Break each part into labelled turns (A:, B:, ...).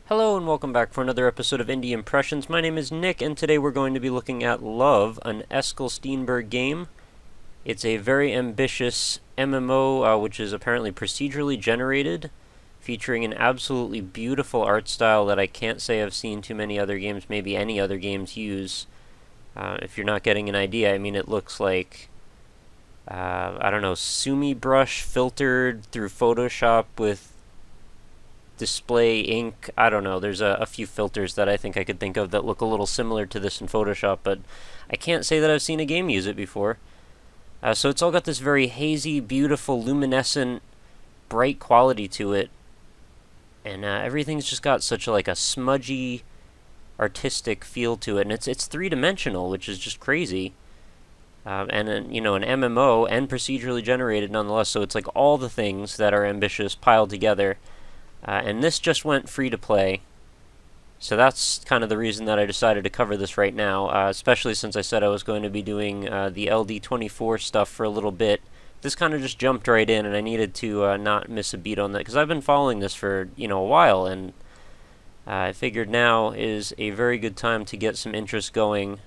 A: Hello and welcome back for another episode of Indie Impressions. My name is Nick, and today we're going to be looking at Love, an Eskil Steenberg game. It's a very ambitious MMO, which is apparently procedurally generated, featuring an absolutely beautiful art style that I can't say I've seen too many other games, maybe any other games, use. If you're not getting an idea, I mean, it looks like, I don't know, sumi brush filtered through Photoshop with display ink. I don't know. There's a few filters that I think I could think of that look a little similar to this in Photoshop, but I can't say that I've seen a game use it before. So it's all got this very hazy, beautiful, luminescent, bright quality to it, and everything's just got such a smudgy, artistic feel to it, and it's three-dimensional, which is just crazy. And an MMO and procedurally generated nonetheless. So it's like all the things that are ambitious piled together. And this just went free to play, so that's kind of the reason that I decided to cover this right now, especially since I said I was going to be doing the LD24 stuff for a little bit. This kind of just jumped right in, and I needed to not miss a beat on that, because I've been following this for, a while, and I figured now is a very good time to get some interest going,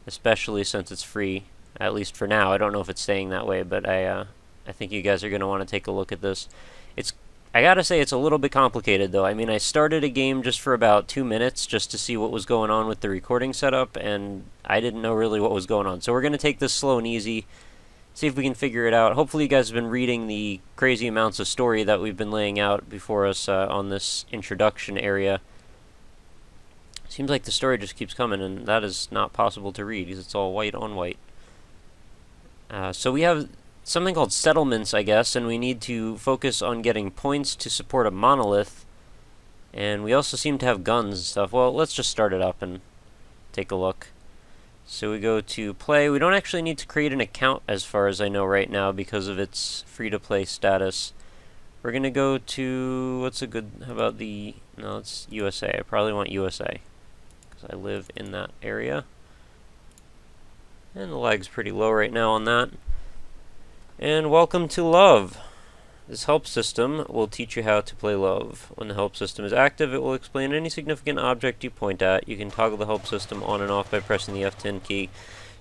A: especially since it's free, at least for now. I don't know if it's staying that way, but I think you guys are going to want to take a look at this. I gotta say, it's a little bit complicated, though. I mean, I started a game just for about 2 minutes just to see what was going on with the recording setup, and I didn't know really what was going on. So we're going to take this slow and easy, see if we can figure it out. Hopefully you guys have been reading the crazy amounts of story that we've been laying out before us on this introduction area. Seems like the story just keeps coming, and that is not possible to read because it's all white on white. So we have something called settlements, I guess, and we need to focus on getting points to support a monolith. And we also seem to have guns and stuff. Well, let's just start it up and take a look. So we go to play. We don't actually need to create an account as far as I know right now because of its free-to-play status. We're going to go to, how about no, it's USA. I probably want USA because I live in that area. And the lag's pretty low right now on that. And welcome to Love. This help system will teach you how to play Love. When the help system is active, it will explain any significant object you point at. You can toggle the help system on and off by pressing the F10 key.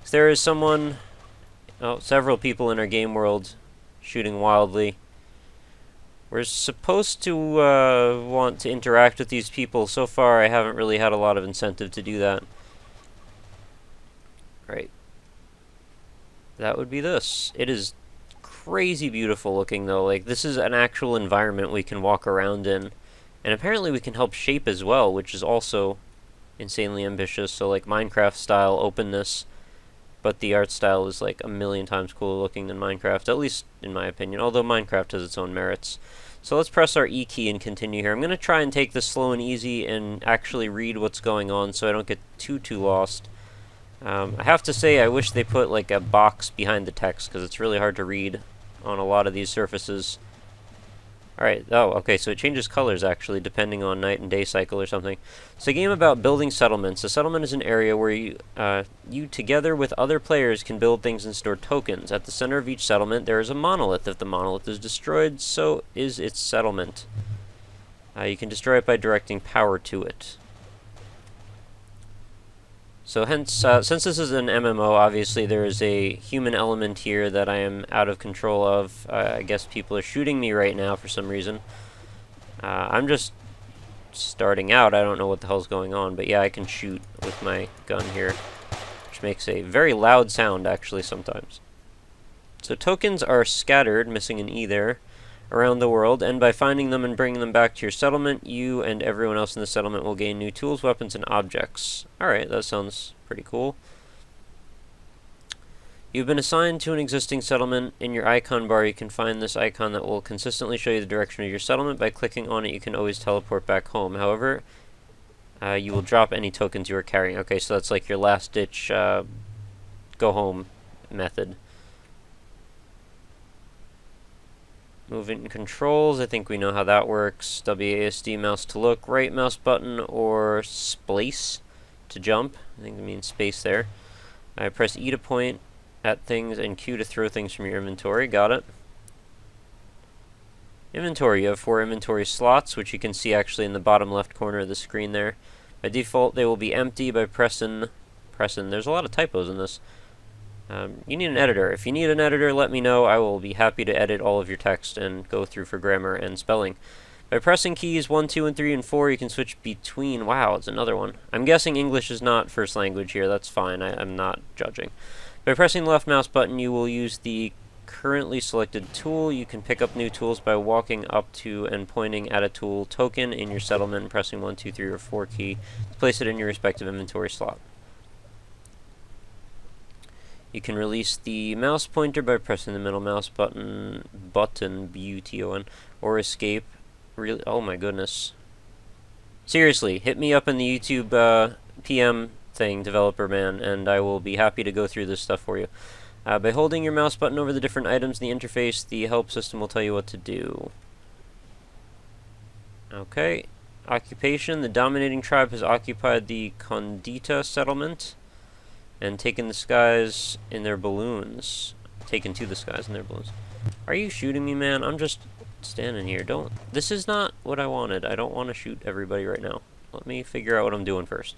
A: If there is several people in our game world shooting wildly. We're supposed to want to interact with these people. So far, I haven't really had a lot of incentive to do that. Right. That would be this. It is crazy beautiful looking, though. Like, this is an actual environment we can walk around in, and apparently we can help shape as well, which is also insanely ambitious. So like Minecraft style openness, but the art style is like a million times cooler looking than Minecraft, at least in my opinion, although Minecraft has its own merits. So let's press our E key and continue here. I'm going to try and take this slow and easy and actually read what's going on so I don't get too lost. I have to say, I wish they put like a box behind the text because it's really hard to read on a lot of these surfaces. Alright, okay, so it changes colors actually depending on night and day cycle or something. It's a game about building settlements. A settlement is an area where you together with other players can build things and store tokens. At the center of each settlement there is a monolith. If the monolith is destroyed, so is its settlement. You can destroy it by directing power to it. So hence, since this is an MMO, obviously there is a human element here that I am out of control of. I guess people are shooting me right now for some reason. I'm just starting out. I don't know what the hell's going on, but yeah, I can shoot with my gun here, which makes a very loud sound actually sometimes. So tokens are scattered, missing an E there, around the world, and by finding them and bringing them back to your settlement, you and everyone else in the settlement will gain new tools, weapons, and objects. Alright, that sounds pretty cool. You've been assigned to an existing settlement. In your icon bar, you can find this icon that will consistently show you the direction of your settlement. By clicking on it, you can always teleport back home. However, you will drop any tokens you are carrying. Okay, so that's like your last-ditch go home method. Movement controls, I think we know how that works. WASD mouse to look, right mouse button, or space to jump. I think it means space there. I press E to point at things and Q to throw things from your inventory. Got it. Inventory. You have 4 inventory slots, which you can see actually in the bottom left corner of the screen there. By default, they will be empty by pressing. There's a lot of typos in this. You need an editor. If you need an editor, let me know. I will be happy to edit all of your text and go through for grammar and spelling. By pressing keys 1, 2, and 3, and 4, you can switch between. Wow, it's another one. I'm guessing English is not first language here. That's fine. I'm not judging. By pressing the left mouse button, you will use the currently selected tool. You can pick up new tools by walking up to and pointing at a tool token in your settlement and pressing 1, 2, 3, or 4 key to place it in your respective inventory slot. You can release the mouse pointer by pressing the middle mouse button, B-U-T-O-N, or escape. Really? Oh my goodness. Seriously, hit me up in the YouTube PM thing, developer man, and I will be happy to go through this stuff for you. By holding your mouse button over the different items in the interface, the help system will tell you what to do. Okay. Occupation. The dominating tribe has occupied the Condita settlement and taken the skies in their balloons. Taken to the skies in their balloons. Are you shooting me, man? I'm just standing here. Don't. This is not what I wanted. I don't want to shoot everybody right now. Let me figure out what I'm doing first.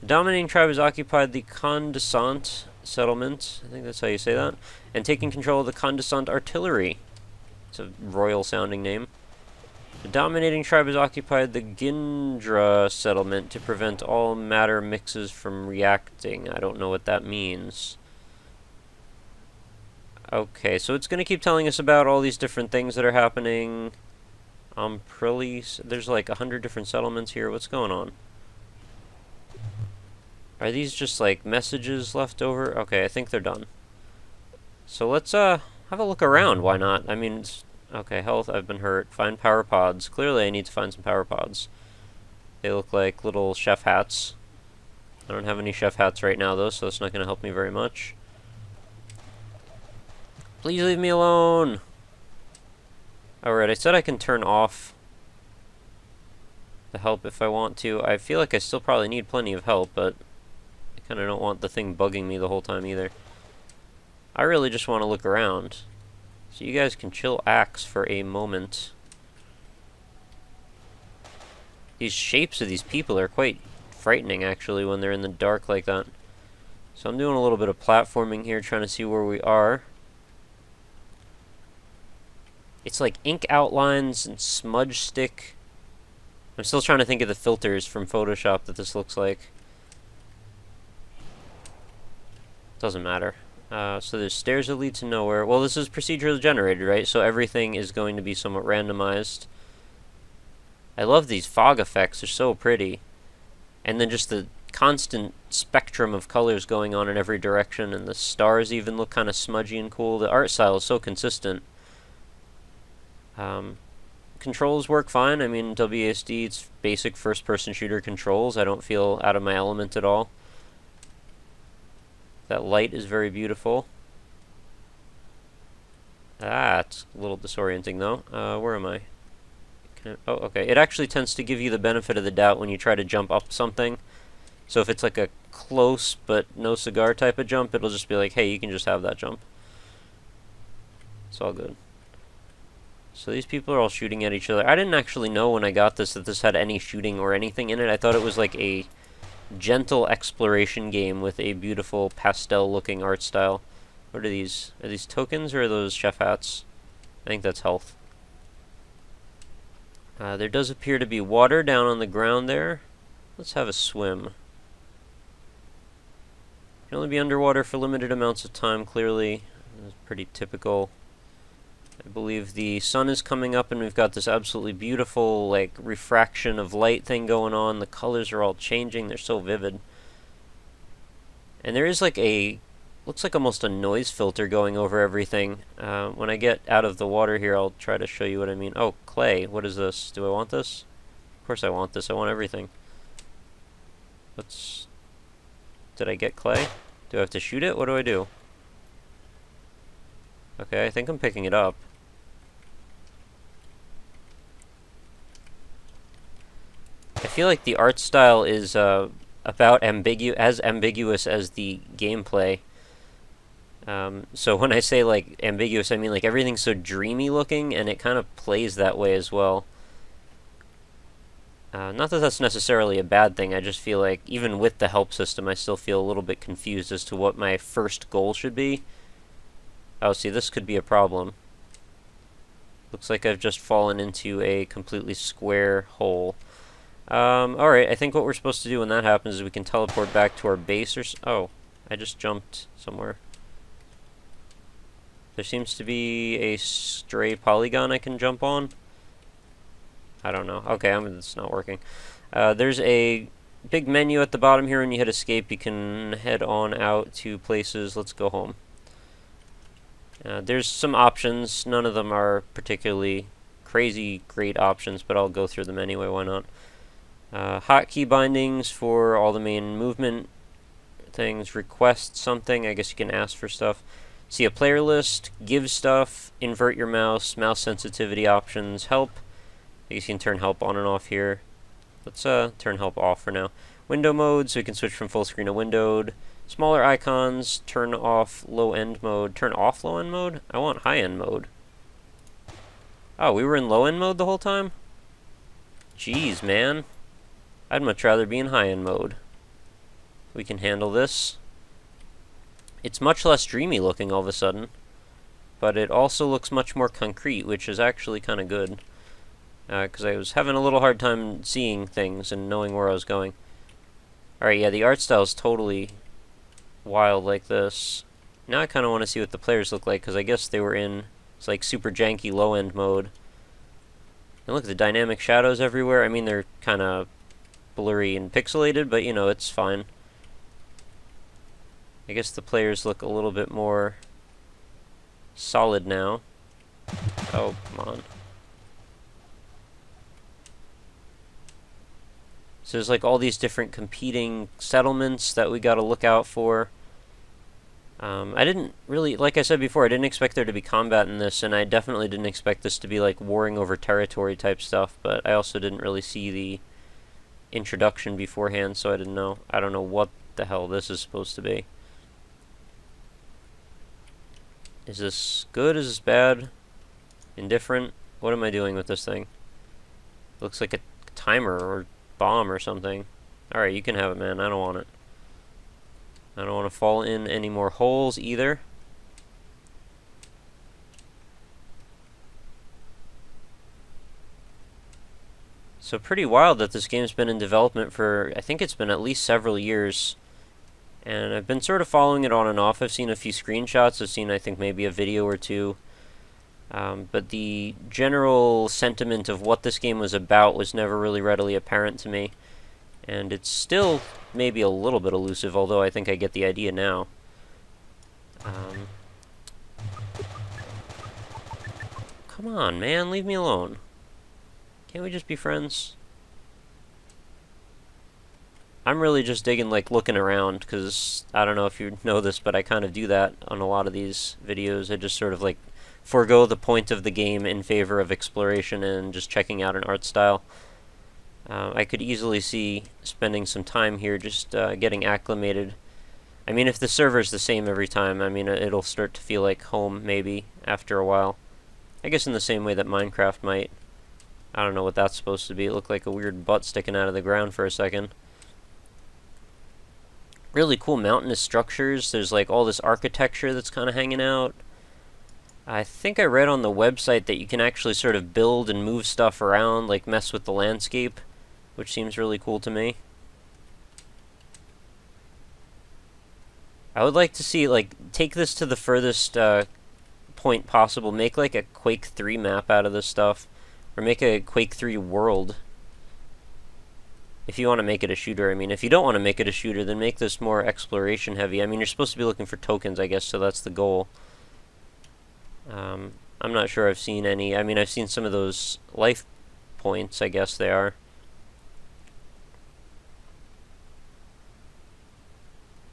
A: The dominating tribe has occupied the Condescent settlement, I think that's how you say that, and taken control of the Condescent artillery. It's a royal sounding name. The dominating tribe has occupied the Gindra settlement to prevent all matter mixes from reacting. I don't know what that means. Okay, so it's going to keep telling us about all these different things that are happening. There's like 100 different settlements here. What's going on? Are these just like messages left over? Okay, I think they're done. So let's have a look around. Why not? I mean, okay, health, I've been hurt. Find power pods. Clearly I need to find some power pods. They look like little chef hats. I don't have any chef hats right now though, so it's not going to help me very much. Please leave me alone! Alright, I said I can turn off the help if I want to. I feel like I still probably need plenty of help, but I kind of don't want the thing bugging me the whole time either. I really just want to look around. So you guys can chill axe for a moment. These shapes of these people are quite frightening, actually, when they're in the dark like that. So I'm doing a little bit of platforming here, trying to see where we are. It's like ink outlines and smudge stick. I'm still trying to think of the filters from Photoshop that this looks like. Doesn't matter. So there's stairs that lead to nowhere. Well, this is procedurally generated, right? So everything is going to be somewhat randomized. I love these fog effects. They're so pretty. And then just the constant spectrum of colors going on in every direction, and the stars even look kind of smudgy and cool. The art style is so consistent. Controls work fine. I mean, WASD, it's basic first-person shooter controls. I don't feel out of my element at all. That light is very beautiful. Ah, it's a little disorienting though. Where am I? Oh, okay. It actually tends to give you the benefit of the doubt when you try to jump up something. So if it's like a close but no cigar type of jump, it'll just be like, hey, you can just have that jump. It's all good. So these people are all shooting at each other. I didn't actually know when I got this that this had any shooting or anything in it. I thought it was like a gentle exploration game with a beautiful pastel-looking art style. What are these? Are these tokens or are those chef hats? I think that's health. There does appear to be water down on the ground there. Let's have a swim. You can only be underwater for limited amounts of time, clearly. That's pretty typical. I believe the sun is coming up and we've got this absolutely beautiful, like, refraction of light thing going on. The colors are all changing. They're so vivid. And there is like a, looks like almost a noise filter going over everything. When I get out of the water here, I'll try to show you what I mean. Oh, clay. What is this? Do I want this? Of course I want this. I want everything. Did I get clay? Do I have to shoot it? What do I do? Okay, I think I'm picking it up. I feel like the art style is about as ambiguous as the gameplay. So when I say like ambiguous, I mean like everything's so dreamy looking, and it kind of plays that way as well. Not that that's necessarily a bad thing, I just feel like even with the help system, I still feel a little bit confused as to what my first goal should be. Oh, see, this could be a problem. Looks like I've just fallen into a completely square hole. Alright, I think what we're supposed to do when that happens is we can teleport back to our base or oh, I just jumped somewhere. There seems to be a stray polygon I can jump on. I don't know. Okay, it's not working. There's a big menu at the bottom here. When you hit escape, you can head on out to places. Let's go home. There's some options. None of them are particularly crazy great options, but I'll go through them anyway. Why not? Hotkey bindings for all the main movement things. Request something. I guess you can ask for stuff. See a player list. Give stuff. Invert your mouse. Mouse sensitivity options. Help. I guess you can turn help on and off here. Let's turn help off for now. Window mode, so we can switch from full screen to windowed. Smaller icons, turn off low end mode. Turn off low end mode? I want high end mode. Oh, we were in low end mode the whole time? Jeez, man. I'd much rather be in high end mode. We can handle this. It's much less dreamy looking all of a sudden. But it also looks much more concrete, which is actually kind of good. Because I was having a little hard time seeing things and knowing where I was going. Alright, yeah, the art style is totally wild like this. Now I kind of want to see what the players look like, because I guess they were in, it's like super janky low-end mode. And look at the dynamic shadows everywhere. I mean, they're kind of blurry and pixelated, but, you know, it's fine. I guess the players look a little bit more solid now. Oh, come on. So there's like all these different competing settlements that we got to look out for. I didn't really, like I said before, I didn't expect there to be combat in this, and I definitely didn't expect this to be like warring over territory type stuff, but I also didn't really see the introduction beforehand, so I didn't know. I don't know what the hell this is supposed to be. Is this good? Is this bad? Indifferent? What am I doing with this thing? Looks like a timer or bomb or something. Alright, you can have it, man. I don't want it. I don't want to fall in any more holes either. So pretty wild that this game's been in development for, I think it's been at least several years. And I've been sort of following it on and off. I've seen a few screenshots. I've seen, I think, maybe a video or two. But the general sentiment of what this game was about was never really readily apparent to me. And it's still maybe a little bit elusive, although I think I get the idea now. Come on, man, leave me alone. Can't we just be friends? I'm really just digging, like, looking around, because I don't know if you know this, but I kind of do that on a lot of these videos. I just sort of, like, forego the point of the game in favor of exploration and just checking out an art style. I could easily see spending some time here just getting acclimated. I mean, if the server's the same every time, I mean, it'll start to feel like home, maybe, after a while. I guess in the same way that Minecraft might. I don't know what that's supposed to be. It looked like a weird butt sticking out of the ground for a second. Really cool mountainous structures. There's like all this architecture that's kind of hanging out. I think I read on the website that you can actually sort of build and move stuff around, like mess with the landscape, which seems really cool to me. I would like to see, like, take this to the furthest point possible. Make like a Quake 3 map out of this stuff, or make a Quake 3 world. If you want to make it a shooter, I mean, if you don't want to make it a shooter, then make this more exploration heavy. I mean, you're supposed to be looking for tokens, I guess, so that's the goal. I'm not sure I've seen any. I mean, I've seen some of those life points, I guess they are.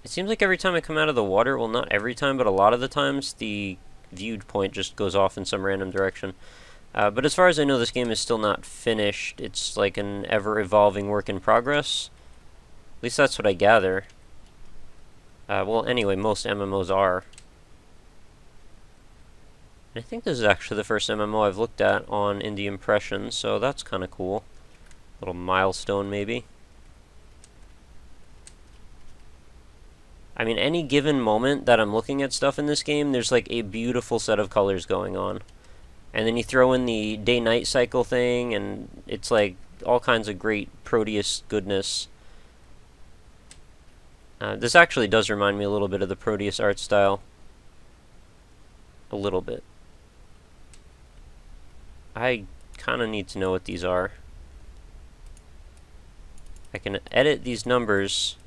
A: It seems like every time I come out of the water, well, not every time, but a lot of the times, the viewed point just goes off in some random direction. But as far as I know, this game is still not finished. It's like an ever-evolving work in progress. At least that's what I gather. Well, anyway, most MMOs are. I think this is actually the first MMO I've looked at on Indie Impressions, so that's kind of cool. Little milestone, maybe. I mean, any given moment that I'm looking at stuff in this game, there's like a beautiful set of colors going on. And then you throw in the day-night cycle thing, and it's like all kinds of great Proteus goodness. This actually does remind me a little bit of the Proteus art style. A little bit. I kind of need to know what these are. I can edit these numbers,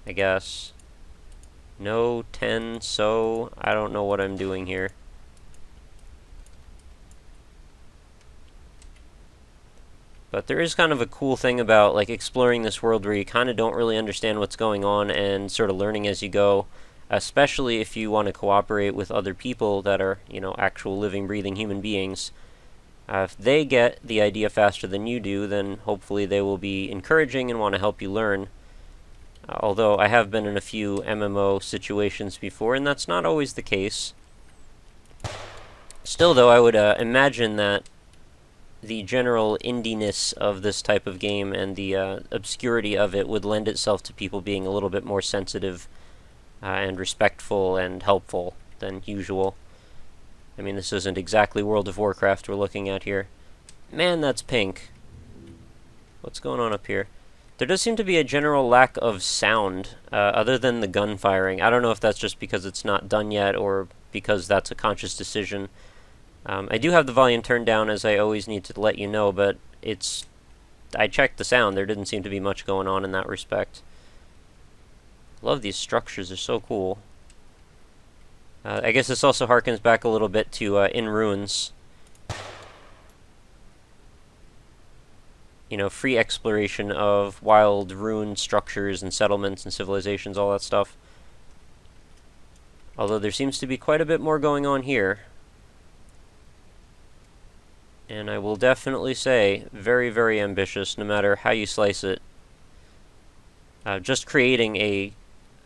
A: I guess. No, 10, so I don't know what I'm doing here. But there is kind of a cool thing about like exploring this world where you kind of don't really understand what's going on and sort of learning as you go, especially if you want to cooperate with other people that are, you know, actual living, breathing human beings. If they get the idea faster than you do, then hopefully they will be encouraging and want to help you learn. Although I have been in a few MMO situations before, and that's not always the case. Still, though, I would imagine that the general indiness of this type of game and the obscurity of it would lend itself to people being a little bit more sensitive and respectful and helpful than usual. I mean, this isn't exactly World of Warcraft we're looking at here. Man, that's pink. What's going on up here? There does seem to be a general lack of sound, other than the gun firing. I don't know if that's just because it's not done yet, or because that's a conscious decision. I do have the volume turned down, as I always need to let you know, but it's... I checked the sound. There didn't seem to be much going on in that respect. Love these structures. They're so cool. I guess this also harkens back a little bit to In Ruins. You know, free exploration of wild ruined structures and settlements and civilizations, all that stuff. Although there seems to be quite a bit more going on here. And I will definitely say, very, very ambitious, no matter how you slice it. Just creating a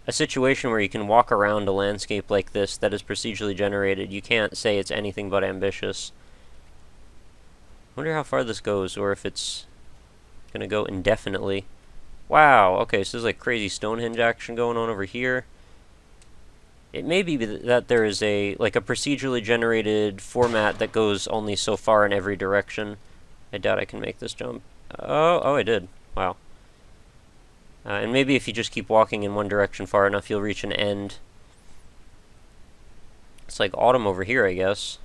A: situation where you can walk around a landscape like this that is procedurally generated, you can't say it's anything but ambitious. I wonder how far this goes, or if it's going to go indefinitely. Wow, okay, so there's like crazy Stonehenge action going on over here. It may be that there is a procedurally generated format that goes only so far in every direction. I doubt I can make this jump. Oh, I did. Wow. And maybe if you just keep walking in one direction far enough, you'll reach an end. It's like autumn over here, I guess.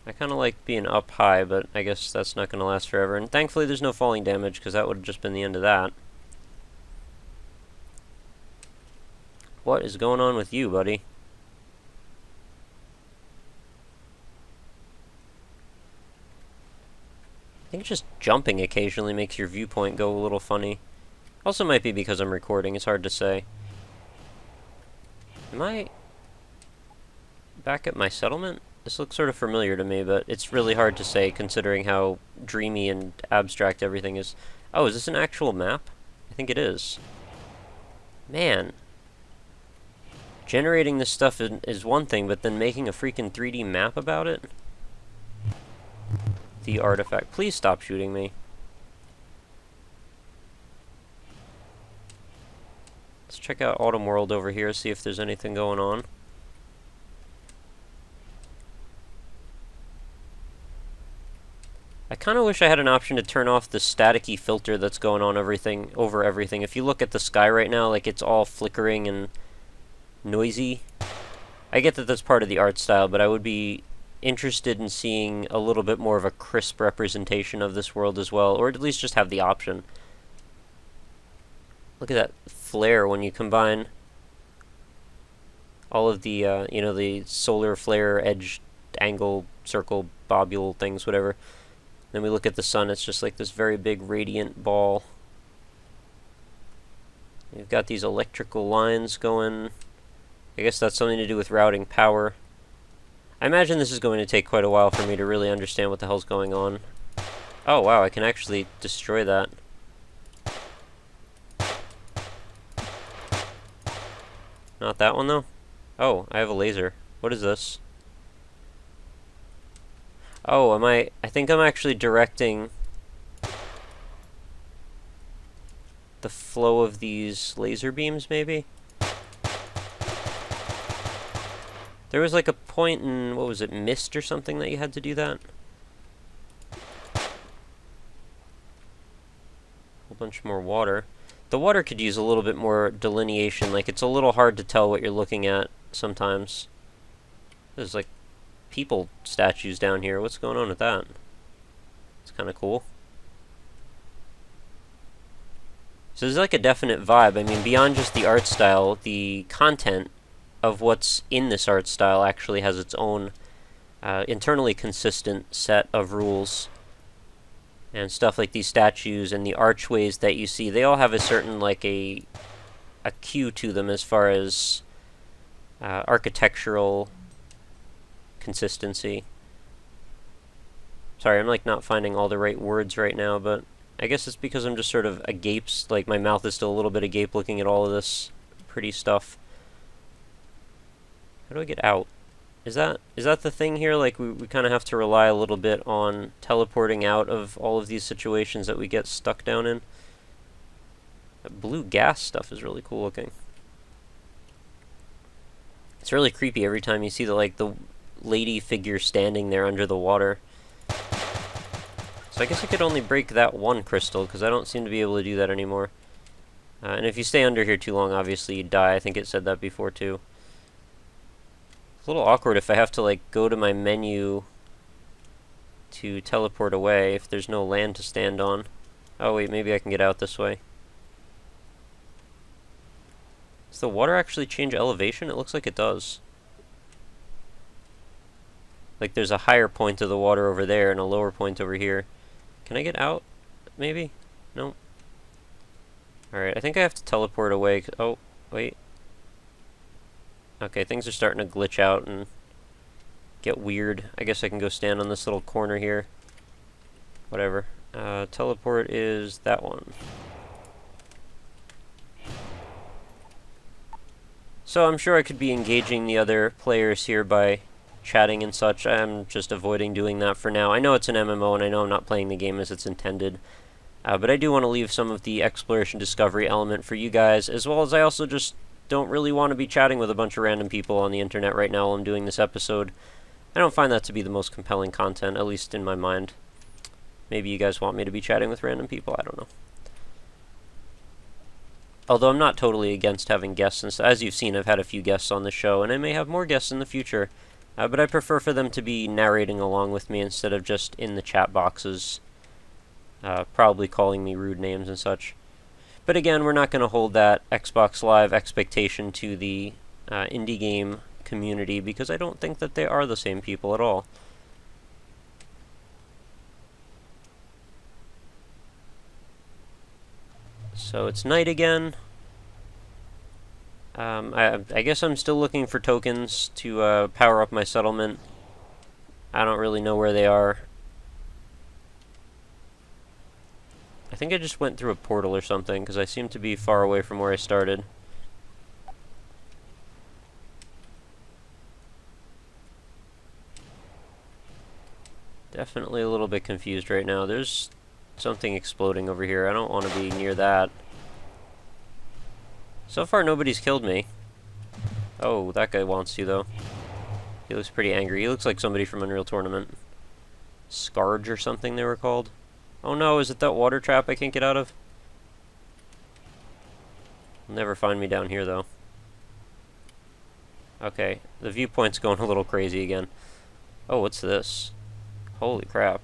A: I kind of like being up high, but I guess that's not going to last forever. And thankfully there's no falling damage, because that would have just been the end of that. What is going on with you, buddy? I think just jumping occasionally makes your viewpoint go a little funny. Also might be because I'm recording, it's hard to say. Am I back at my settlement? This looks sort of familiar to me, but it's really hard to say considering how dreamy and abstract everything is. Oh, is this an actual map? I think it is. Man. Generating this stuff is one thing, but then making a freaking 3D map about it? The artifact. Please stop shooting me. Let's check out Autumn World over here, see if there's anything going on. I kind of wish I had an option to turn off the staticky filter that's going on over everything. If you look at the sky right now, like it's all flickering and noisy. I get that that's part of the art style, but I would be interested in seeing a little bit more of a crisp representation of this world as well, or at least just have the option. Look at that flare when you combine all of the, you know, the solar flare, edge, angle, circle, bobule things, whatever. Then we look at the sun, it's just like this very big radiant ball. You've got these electrical lines going. I guess that's something to do with routing power. I imagine this is going to take quite a while for me to really understand what the hell's going on. Oh wow, I can actually destroy that. Not that one though? Oh, I have a laser. What is this? Oh, I think I'm actually directing the flow of these laser beams, maybe? There was like a point in, what was it, Mist or something that you had to do that? A bunch more water. The water could use a little bit more delineation, like it's a little hard to tell what you're looking at sometimes. There's like people statues down here. What's going on with that? It's kind of cool. So there's like a definite vibe. I mean, beyond just the art style, the content of what's in this art style actually has its own internally consistent set of rules. And stuff like these statues and the archways that you see, they all have a certain, like, a cue to them as far as architectural consistency. Sorry, I'm, like, not finding all the right words right now, but I guess it's because I'm just sort of agape, like, my mouth is still a little bit agape looking at all of this pretty stuff. How do I get out? Is that the thing here? Like, we kind of have to rely a little bit on teleporting out of all of these situations that we get stuck down in. That blue gas stuff is really cool looking. It's really creepy every time you see the lady figure standing there under the water. So I guess I could only break that one crystal, because I don't seem to be able to do that anymore. And if you stay under here too long, obviously you die. I think it said that before, too. It's a little awkward if I have to, like, go to my menu to teleport away if there's no land to stand on. Oh, wait, maybe I can get out this way. Does the water actually change elevation? It looks like it does. Like, there's a higher point of the water over there and a lower point over here. Can I get out? Maybe? No. Alright, I think I have to teleport away. Oh, wait. Okay, things are starting to glitch out and get weird. I guess I can go stand on this little corner here. Whatever. Teleport is that one. So I'm sure I could be engaging the other players here by chatting and such. I'm just avoiding doing that for now. I know it's an MMO and I know I'm not playing the game as it's intended. But I do want to leave some of the exploration discovery element for you guys, as well as I also just don't really want to be chatting with a bunch of random people on the internet right now while I'm doing this episode. I don't find that to be the most compelling content, at least in my mind. Maybe you guys want me to be chatting with random people, I don't know. Although I'm not totally against having guests, and as you've seen, I've had a few guests on the show, and I may have more guests in the future. But I prefer for them to be narrating along with me instead of just in the chat boxes, probably calling me rude names and such. But again, we're not going to hold that Xbox Live expectation to the indie game community, because I don't think that they are the same people at all. So it's night again. I guess I'm still looking for tokens to power up my settlement. I don't really know where they are. I think I just went through a portal or something, because I seem to be far away from where I started. Definitely a little bit confused right now. There's something exploding over here. I don't want to be near that. So far, nobody's killed me. Oh, that guy wants to, though. He looks pretty angry. He looks like somebody from Unreal Tournament. Scarge or something they were called. Oh no, is it that water trap I can't get out of? You'll never find me down here, though. Okay, the viewpoint's going a little crazy again. Oh, what's this? Holy crap.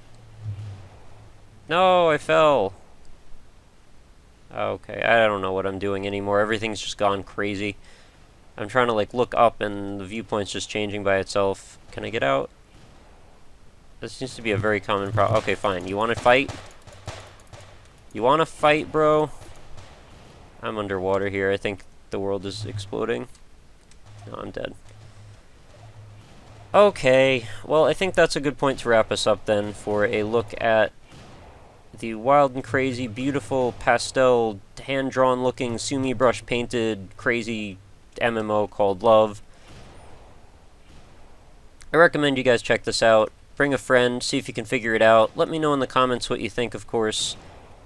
A: No, I fell! Okay, I don't know what I'm doing anymore. Everything's just gone crazy. I'm trying to, like, look up and the viewpoint's just changing by itself. Can I get out? This seems to be a very common problem. Okay, fine. You want to fight? You want to fight, bro? I'm underwater here. I think the world is exploding. No, I'm dead. Okay, well, I think that's a good point to wrap us up then for a look at the wild and crazy, beautiful, pastel, hand-drawn looking, sumi brush painted, crazy MMO called Love. I recommend you guys check this out. Bring a friend, see if you can figure it out. Let me know in the comments what you think, of course,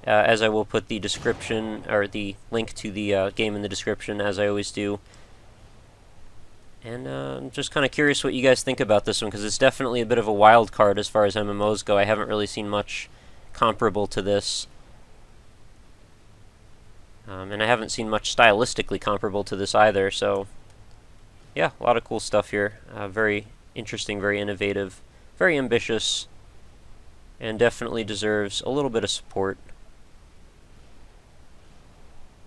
A: as I will put the description, or the link to the game in the description, as I always do. And I'm just kind of curious what you guys think about this one, because it's definitely a bit of a wild card as far as MMOs go. I haven't really seen much comparable to this. And I haven't seen much stylistically comparable to this either, so yeah, a lot of cool stuff here. Very interesting, very innovative, very ambitious, and definitely deserves a little bit of support.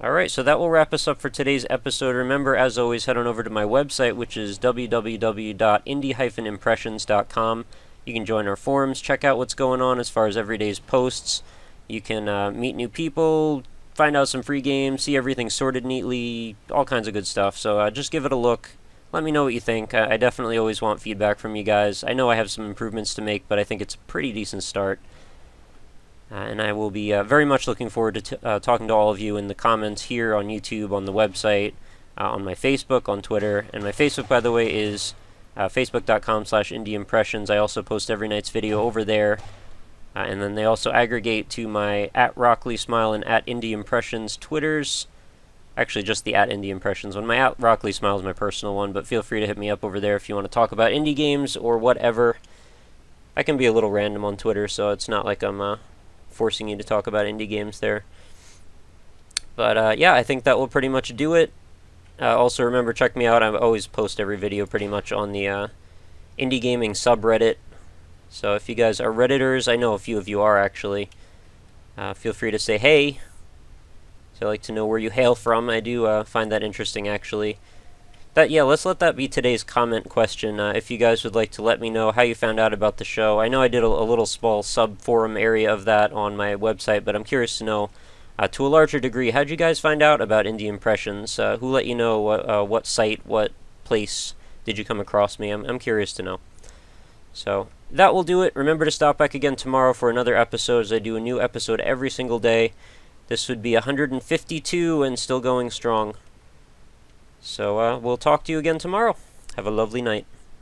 A: Alright, so that will wrap us up for today's episode. Remember, as always, head on over to my website, which is www.indie-impressions.com. You can join our forums, check out what's going on as far as every day's posts. You can meet new people, find out some free games, see everything sorted neatly, all kinds of good stuff. So just give it a look. Let me know what you think. I definitely always want feedback from you guys. I know I have some improvements to make, but I think it's a pretty decent start. And I will be very much looking forward to talking to all of you in the comments here on YouTube, on the website, on my Facebook, on Twitter. And my Facebook, by the way, is facebook.com/indieimpressions. I also post every night's video over there. And then they also aggregate to my @RockLeeSmile and @IndieImpressions Twitters. Actually, just the @IndieImpressions one. My @RockLeeSmile is my personal one, but feel free to hit me up over there if you want to talk about indie games or whatever. I can be a little random on Twitter, so it's not like I'm forcing you to talk about indie games there. But yeah, I think that will pretty much do it. Also, remember, check me out. I always post every video pretty much on the indie gaming subreddit. So if you guys are Redditors, I know a few of you are actually, feel free to say hey. So I like to know where you hail from. I do find that interesting, actually. Yeah, let's let that be today's comment question. If you guys would like to let me know how you found out about the show. I know I did a little small sub-forum area of that on my website, but I'm curious to know, to a larger degree, how'd you guys find out about Indie Impressions? Who let you know? What site, what place did you come across me? I'm curious to know. So that will do it. Remember to stop back again tomorrow for another episode, as I do a new episode every single day. This would be 152 and still going strong. So we'll talk to you again tomorrow. Have a lovely night.